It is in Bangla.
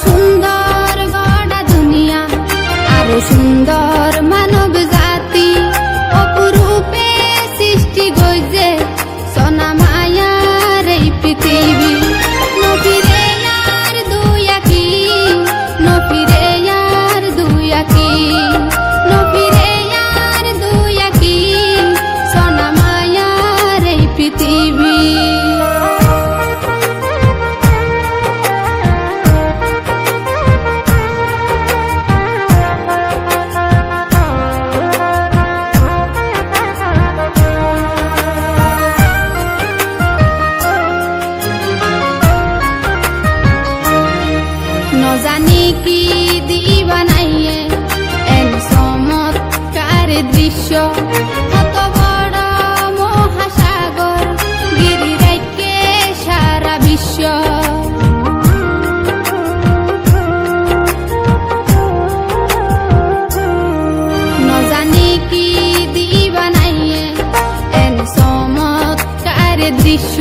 সুন্দর গড়া দুনিয়া, আরো সুন্দর মানব জাতি, অপরূপে সৃষ্টি গইছে সোনা মায়ার এই পৃথিবী। নফিরে আর দুই আঁকি, নফিরে আর দুই আঁকি, নফিরে আর দুই আঁকি, সোনা মায়ার এই পৃথিবী। নজানি কি দিবা নাইয়ে এন চমৎকার দৃশ্য, কত বড় মহাসাগর গিরি রাইকে সারা বিশ্ব। নজানি কি দিবা নাইয়ে এন চমৎকার দৃশ্য,